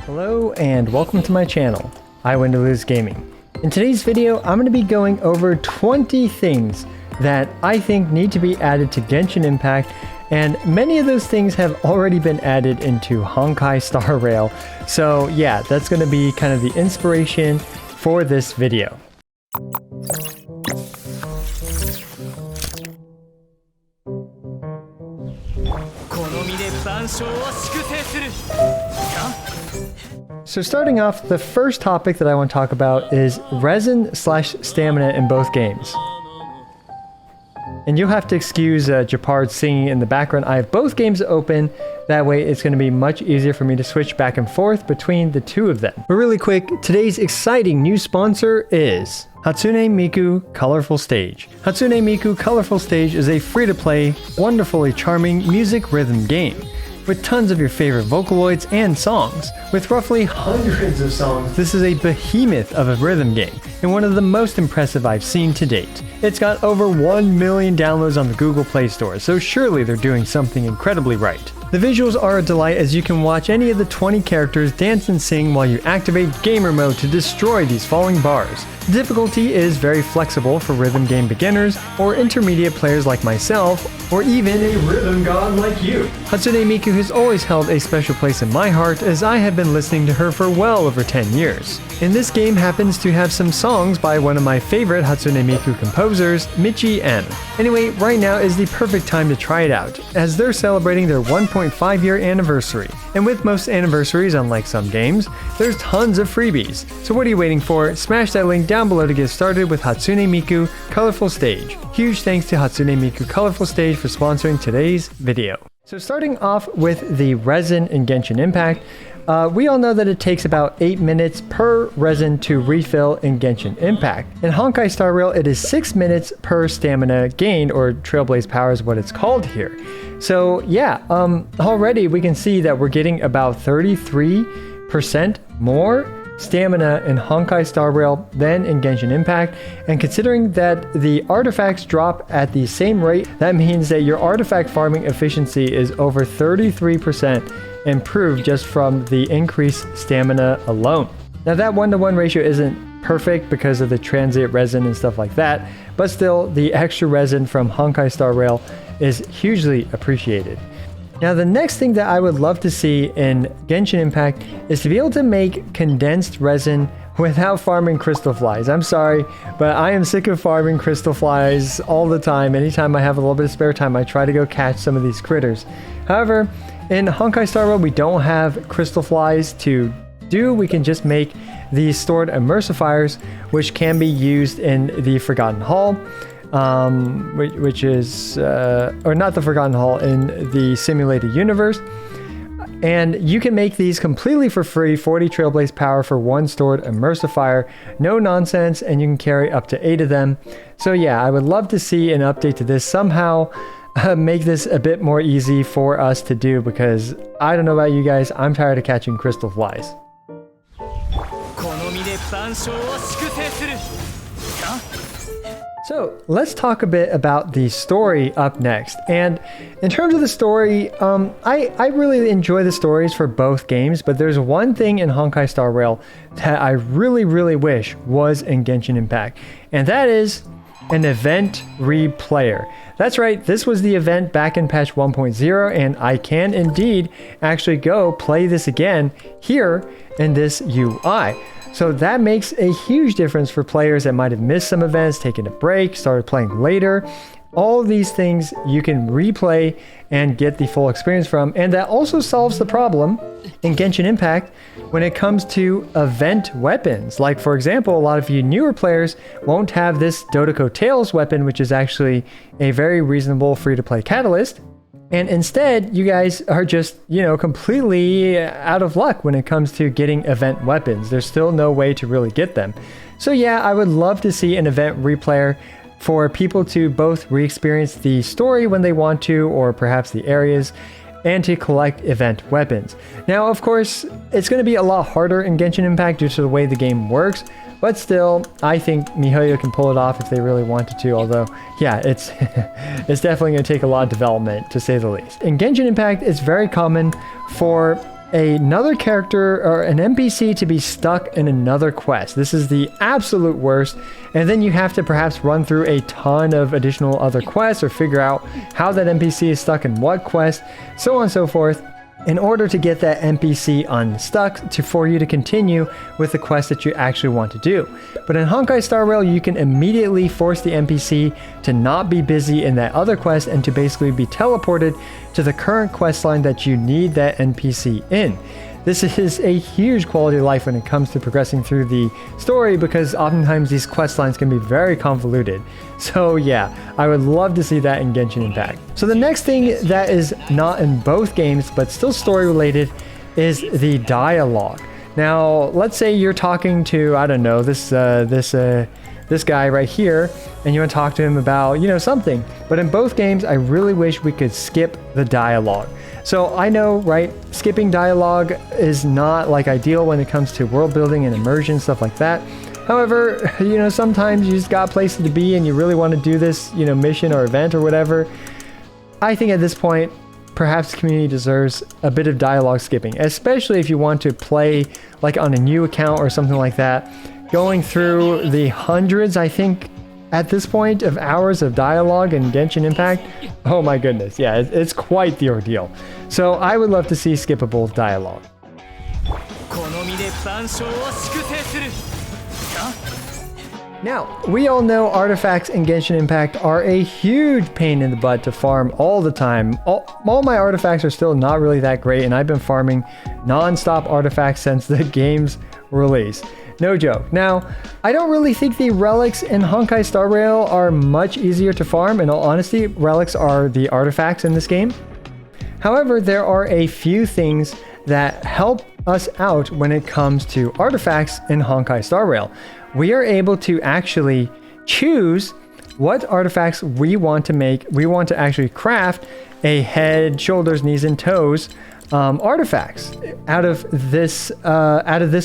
Hello and welcome to my channel, I Win to Lose Gaming. In today's video, I'm going to be going over 20 things that I think need to be added to Genshin Impact, and many of those things have already been added into Honkai Star Rail. So yeah, that's going to be kind of the inspiration for this video. So starting off, the first topic that I want to talk about is resin/stamina in both games. And you'll have to excuse Japard singing in the background. I have both games open. That way it's going to be much easier for me to switch back and forth between the two of them. But really quick, today's exciting new sponsor is Hatsune Miku Colorful Stage. Hatsune Miku Colorful Stage is a free-to-play, wonderfully charming music rhythm game with tons of your favorite Vocaloids and songs. With roughly hundreds of songs, this is a behemoth of a rhythm game, and one of the most impressive I've seen to date. It's got over 1 million downloads on the Google Play Store, so surely they're doing something incredibly right. The visuals are a delight, as you can watch any of the 20 characters dance and sing while you activate gamer mode to destroy these falling bars. The difficulty is very flexible for rhythm game beginners, or intermediate players like myself, or even a rhythm god like you. Hatsune Miku has always held a special place in my heart, as I have been listening to her for well over 10 years. And this game happens to have some songs by one of my favorite Hatsune Miku composers, Michi M. Anyway, right now is the perfect time to try it out, as they're celebrating their 1.5-year anniversary. And with most anniversaries, unlike some games, there's tons of freebies. So what are you waiting for? Smash that link down below to get started with Hatsune Miku Colorful Stage. Huge thanks to Hatsune Miku Colorful Stage for sponsoring today's video. So starting off with the resin in Genshin Impact, we all know that it takes about 8 minutes per resin to refill in Genshin Impact. In Honkai Star Rail, it is 6 minutes per stamina gained, or Trailblaze Power is what it's called here. So yeah, already we can see that we're getting about 33% more stamina in Honkai Star Rail than in Genshin Impact, and considering that the artifacts drop at the same rate, that means that your artifact farming efficiency is over 33% improved just from the increased stamina alone. Now that 1-to-1 ratio isn't perfect because of the transient resin and stuff like that, but still the extra resin from Honkai Star Rail is hugely appreciated. Now the next thing that I would love to see in Genshin Impact is to be able to make condensed resin without farming crystal flies. I'm sorry, but I am sick of farming crystal flies all the time. Anytime I have a little bit of spare time, I try to go catch some of these critters. However, in Honkai Star Rail, we don't have crystal flies to do. We can just make these stored emulsifiers, which can be used in the Forgotten Hall. Which is, or not the Forgotten Hall, in the simulated universe. And you can make these completely for free, 40 Trailblaze Power for 1 stored emulsifier, no nonsense, and you can carry up to 8 of them. So yeah, I would love to see an update to this somehow, make this a bit more easy for us to do, because I don't know about you guys, I'm tired of catching crystal flies. So let's talk a bit about the story up next. And in terms of the story, I really enjoy the stories for both games, but there's one thing in Honkai Star Rail that I really wish was in Genshin Impact, and that is an event replayer. That's right, this was the event back in patch 1.0, and I can indeed actually go play this again here in this UI. So that makes a huge difference for players that might have missed some events, taken a break, started playing later. All of these things you can replay and get the full experience from, and that also solves the problem in Genshin Impact when it comes to event weapons. Like for example, a lot of you newer players won't have this Dodoko Tails weapon, which is actually a very reasonable free-to-play catalyst. And instead, you guys are just, completely out of luck when it comes to getting event weapons. There's still no way to really get them. So yeah, I would love to see an event replayer for people to both re-experience the story when they want to, or perhaps the areas, and to collect event weapons. Now, of course, it's going to be a lot harder in Genshin Impact due to the way the game works, but still, I think MiHoYo can pull it off if they really wanted to, although, yeah, it's definitely going to take a lot of development, to say the least. In Genshin Impact, it's very common for another character or an NPC to be stuck in another quest. This is the absolute worst. And then you have to perhaps run through a ton of additional other quests or figure out how that NPC is stuck in what quest, so on and so forth, in order to get that NPC unstuck for you to continue with the quest that you actually want to do. But in Honkai Star Rail, you can immediately force the NPC to not be busy in that other quest and to basically be teleported to the current quest line that you need that NPC in. This is a huge quality of life when it comes to progressing through the story, because oftentimes these quest lines can be very convoluted. So yeah, I would love to see that in Genshin Impact. So the next thing that is not in both games but still story related is the dialogue. Now, let's say you're talking to, I don't know, this guy right here, and you want to talk to him about, you know, something. But in both games, I really wish we could skip the dialogue. So I know, right, skipping dialogue is not like ideal when it comes to world building and immersion, stuff like that. However, you know, sometimes you just got places to be and you really want to do this, you know, mission or event or whatever. I think at this point, perhaps the community deserves a bit of dialogue skipping, especially if you want to play like on a new account or something like that. Going through the hundreds, I think, at this point, of hours of dialogue in Genshin Impact, oh my goodness, yeah, it's quite the ordeal. So I would love to see skippable dialogue. Now, we all know artifacts in Genshin Impact are a huge pain in the butt to farm all the time. All my artifacts are still not really that great, and I've been farming non-stop artifacts since the game's release. No joke. Now, I don't really think the relics in Honkai Star Rail are much easier to farm. In all honesty, relics are the artifacts in this game. However, there are a few things that help us out when it comes to artifacts in Honkai Star Rail. We are able to actually choose what artifacts we want to make. We want to actually craft a head, shoulders, knees, and toes artifacts out of this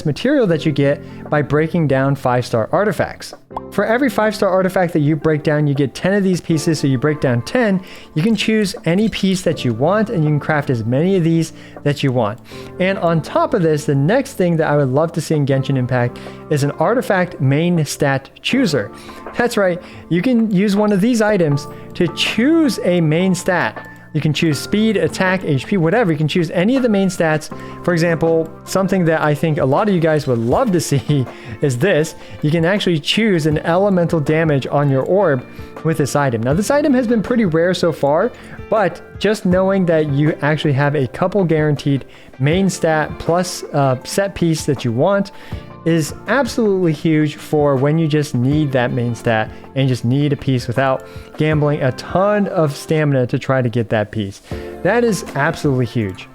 material that you get by breaking down 5-star artifacts. For every 5-star artifact that you break down, you get 10 of these pieces. So you break down 10, you can choose any piece that you want and you can craft as many of these that you want. And on top of this, the next thing that I would love to see in Genshin Impact is an artifact main stat chooser. That's right, you can use one of these items to choose a main stat. You can choose speed, attack, HP, whatever. You can choose any of the main stats. For example, something that I think a lot of you guys would love to see is this. You can actually choose an elemental damage on your orb with this item. Now, this item has been pretty rare so far, but just knowing that you actually have a couple guaranteed main stat plus set piece that you want is absolutely huge for when you just need that main stat and just need a piece without gambling a ton of stamina to try to get that piece. That is absolutely huge.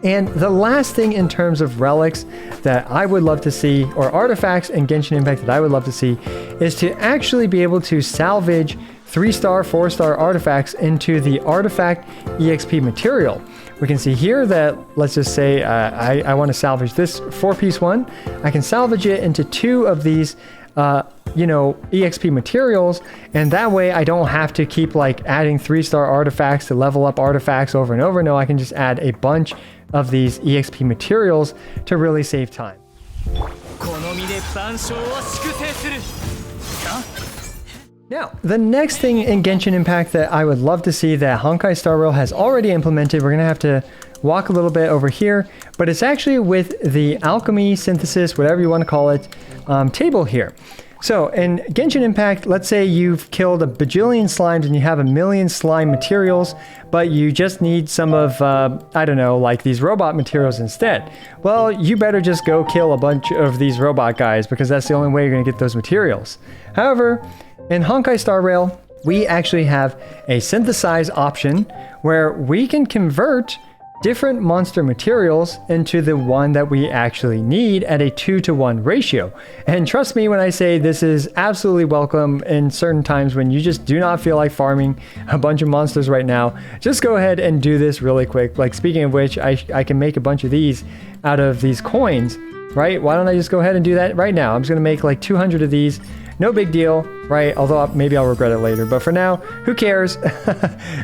And the last thing in terms of relics that I would love to see, or artifacts in Genshin Impact that I would love to see, is to actually be able to salvage 3-star, 4-star artifacts into the artifact EXP material. We can see here that, let's just say I want to salvage this 4-piece one. I can salvage it into 2 of these, EXP materials, and that way I don't have to keep like adding 3-star artifacts to level up artifacts over and over. No, I can just add a bunch of these EXP materials to really save time. Now, the next thing in Genshin Impact that I would love to see that Honkai Star Rail has already implemented, we're going to have to walk a little bit over here, but it's actually with the Alchemy Synthesis, whatever you want to call it, table here. So in Genshin Impact, let's say you've killed a bajillion slimes and you have a million slime materials, but you just need some of, I don't know, like these robot materials instead. Well, you better just go kill a bunch of these robot guys because that's the only way you're going to get those materials. However, in Honkai Star Rail, we actually have a synthesize option where we can convert different monster materials into the one that we actually need at a 2-to-1 ratio. And trust me when I say this is absolutely welcome in certain times when you just do not feel like farming a bunch of monsters right now. Just go ahead and do this really quick. Like, speaking of which, I can make a bunch of these out of these coins, right? Why don't I just go ahead and do that right now? I'm just going to make like 200 of these. No big deal, right? Although maybe I'll regret it later, but for now, who cares?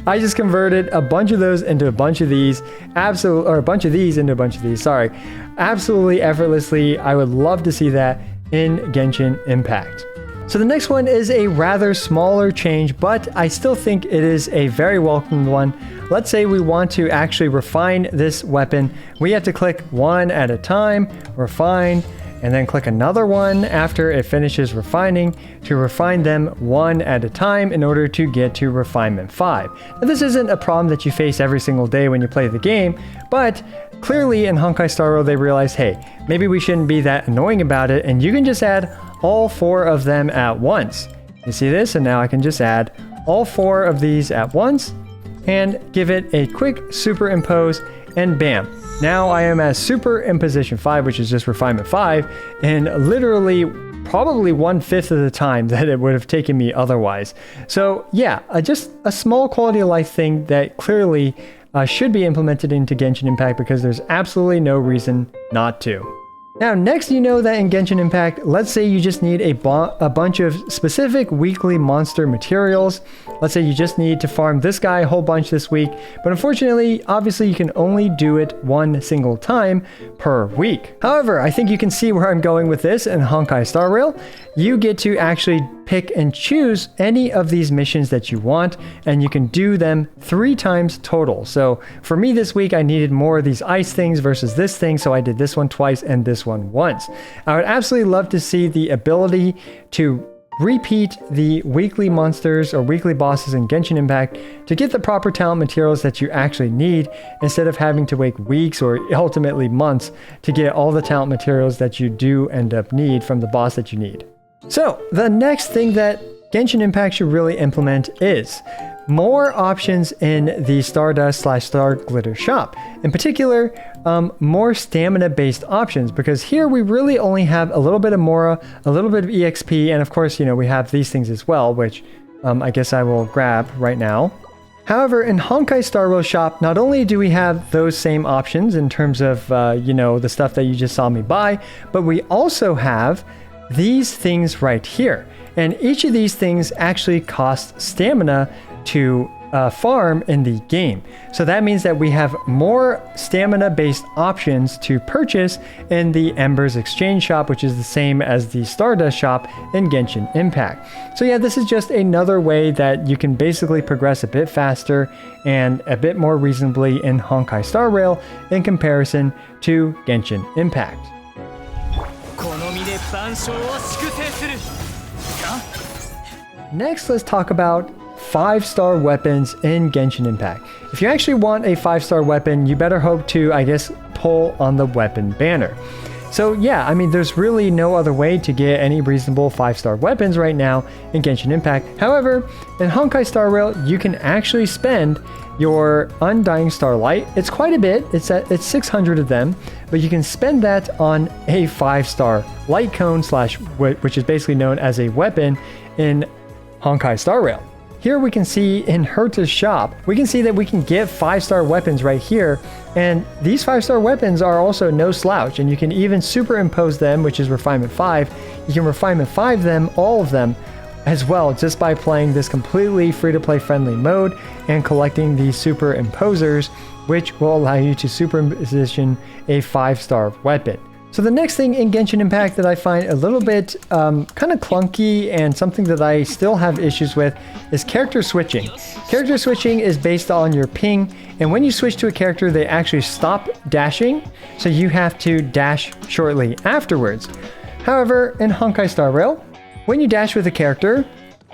I just converted a bunch of those into a bunch of these, or a bunch of these into a bunch of these, sorry. Absolutely effortlessly. I would love to see that in Genshin Impact. So the next one is a rather smaller change, but I still think it is a very welcome one. Let's say we want to actually refine this weapon. We have to click one at a time, refine, and then click another one after it finishes refining to refine them one at a time in order to get to refinement 5. Now, this isn't a problem that you face every single day when you play the game, but clearly in Honkai Star Rail they realized, hey, maybe we shouldn't be that annoying about it, and you can just add all 4 of them at once. You see this? And now I can just add all 4 of these at once and give it a quick superimpose, and bam. Now I am at superimposition 5, which is just refinement 5, and literally probably 1/5 of the time that it would have taken me otherwise. So yeah, just a small quality of life thing that clearly should be implemented into Genshin Impact because there's absolutely no reason not to. Now, next, you know that in Genshin Impact, let's say you just need a bunch of specific weekly monster materials. Let's say you just need to farm this guy a whole bunch this week, but unfortunately, obviously you can only do it one single time per week. However, I think you can see where I'm going with this in Honkai Star Rail. You get to actually pick and choose any of these missions that you want, and you can do them 3 times total. So for me this week, I needed more of these ice things versus this thing, so I did this one twice and this one once. I would absolutely love to see the ability to repeat the weekly monsters or weekly bosses in Genshin Impact to get the proper talent materials that you actually need, instead of having to wait weeks or ultimately months to get all the talent materials that you do end up need from the boss that you need. So the next thing that Genshin Impact should really implement is more options in the Stardust/Star Glitter shop. In particular, more stamina-based options, because here we really only have a little bit of Mora, a little bit of EXP, and of course, you know, we have these things as well, which I guess I will grab right now. However, in Honkai Star Rail shop, not only do we have those same options in terms of, you know, the stuff that you just saw me buy, but we also have these things right here. And each of these things actually cost stamina to farm in the game. So that means that we have more stamina-based options to purchase in the Embers Exchange shop, which is the same as the Stardust shop in Genshin Impact. So yeah, this is just another way that you can basically progress a bit faster and a bit more reasonably in Honkai Star Rail in comparison to Genshin Impact. Next, let's talk about 5-star weapons in Genshin Impact. If you actually want a 5-star weapon, you better hope to, I guess, pull on the weapon banner. So yeah, I mean, there's really no other way to get any reasonable 5-star weapons right now in Genshin Impact. However, in Honkai Star Rail, you can actually spend your Undying Starlight. It's quite a bit. It's 600 of them, but you can spend that on a 5-star light cone which is basically known as a weapon in Honkai Star Rail. Here we can see in Herta's shop, we can see that we can get 5-star weapons right here. And these 5-star weapons are also no slouch, and you can even superimpose them, which is refinement 5. You can refinement 5 them, all of them, as well, just by playing this completely free-to-play friendly mode and collecting these superimposers, which will allow you to superimposition a 5-star weapon. So the next thing in Genshin Impact that I find a little bit kind of clunky and something that I still have issues with is character switching. Character switching is based on your ping, and when you switch to a character, they actually stop dashing, so you have to dash shortly afterwards. However, in Honkai Star Rail, when you dash with a character,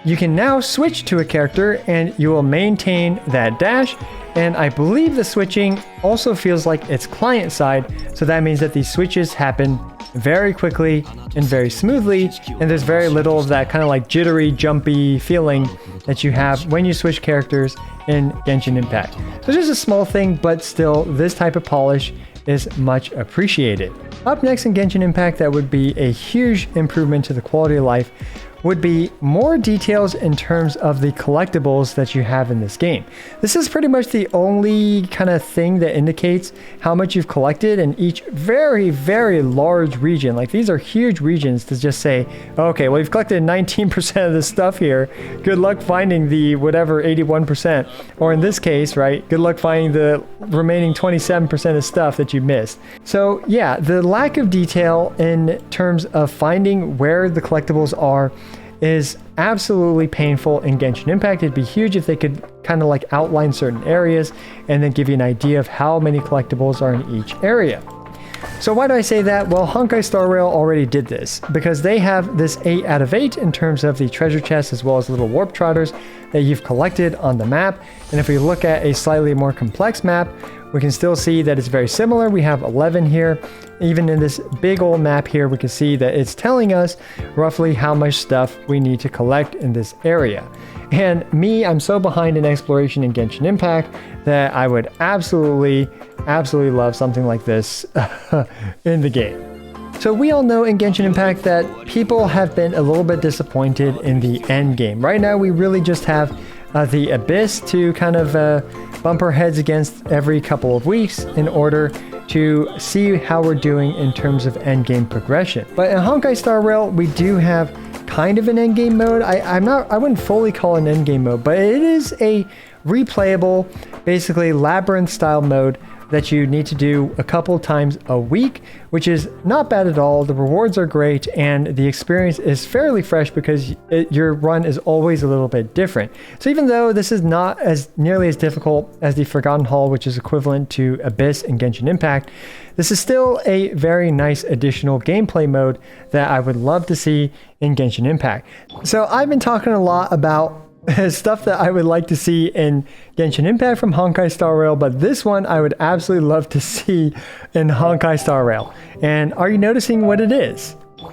you can now switch to a character and you will maintain that dash. And I believe the switching also feels like it's client side, so that means that these switches happen very quickly and very smoothly, and there's very little of that kind of like jittery, jumpy feeling that you have when you switch characters in Genshin Impact. So just a small thing, but still, this type of polish is much appreciated. Up next in Genshin Impact, that would be a huge improvement to the quality of life, would be more details in terms of the collectibles that you have in this game. This is pretty much the only kind of thing that indicates how much you've collected in each very, very large region. Like these are huge regions to just say, okay, well, you've collected 19% of this stuff here. Good luck finding the whatever 81%. Or in this case, right, good luck finding the remaining 27% of stuff that you missed. So yeah, the lack of detail in terms of finding where the collectibles are is absolutely painful in Genshin Impact. It'd be huge if they could kind of like outline certain areas and then give you an idea of how many collectibles are in each area. So why do I say that? Well, Honkai Star Rail already did this because they have this 8 out of 8 in terms of the treasure chests as well as little warp trotters that you've collected on the map. And if we look at a slightly more complex map, we can still see that it's very similar. We have 11 here. Even in this big old map here, we can see that it's telling us roughly how much stuff we need to collect in this area. And me, I'm so behind in exploration in Genshin Impact that I would absolutely love something like this in the game. So we all know in Genshin Impact that people have been a little bit disappointed in the end game. Right now, we really just have the Abyss to kind of bump our heads against every couple of weeks in order to see how we're doing in terms of endgame progression. But in Honkai Star Rail, we do have kind of an endgame mode. I wouldn't fully call it an endgame mode, but it is a replayable, basically labyrinth style mode that you need to do a couple times a week, which is not bad at all. The rewards are great and the experience is fairly fresh because your run is always a little bit different. So even though this is not as nearly as difficult as the Forgotten Hall, which is equivalent to Abyss in Genshin Impact, this is still a very nice additional gameplay mode that I would love to see in Genshin Impact. So I've been talking a lot about stuff that I would like to see in Genshin Impact from Honkai Star Rail, but this one I would absolutely love to see in Honkai Star Rail. And are you noticing what it is? All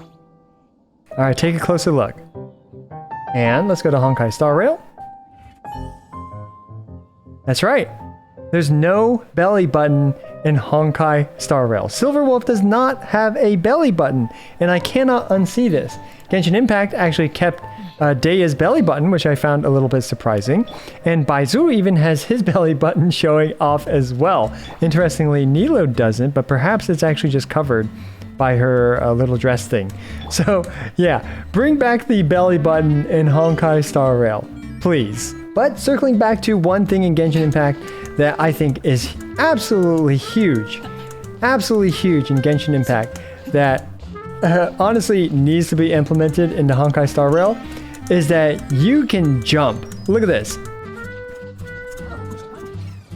right, take a closer look. And let's go to Honkai Star Rail. That's right. There's no belly button in Honkai Star Rail. Silver Wolf does not have a belly button, and I cannot unsee this. Genshin Impact actually kept Deia's belly button, which I found a little bit surprising. And Baizu even has his belly button showing off as well. Interestingly, Nilo doesn't, but perhaps it's actually just covered by her little dress thing. So yeah, bring back the belly button in Honkai Star Rail, please. But circling back to one thing in Genshin Impact that I think is absolutely huge in Genshin Impact that honestly needs to be implemented into Honkai Star Rail is that you can jump. Look at this.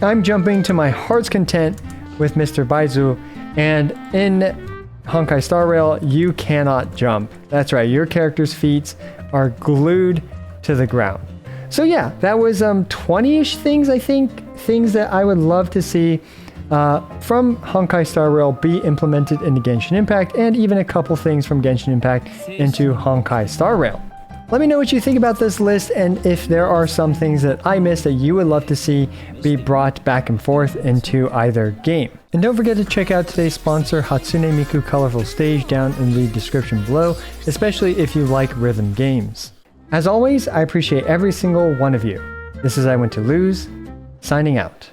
I'm jumping to my heart's content with Mr. Baizu, and in Honkai Star Rail, you cannot jump. That's right, your character's feet are glued to the ground. So yeah, that was 20-ish things, I think, things that I would love to see from Honkai Star Rail be implemented into Genshin Impact, and even a couple things from Genshin Impact into Honkai Star Rail. Let me know what you think about this list, and if there are some things that I missed that you would love to see be brought back and forth into either game. And don't forget to check out today's sponsor, Hatsune Miku Colorful Stage, down in the description below, especially if you like rhythm games. As always, I appreciate every single one of you. This is I Went to Lose, signing out.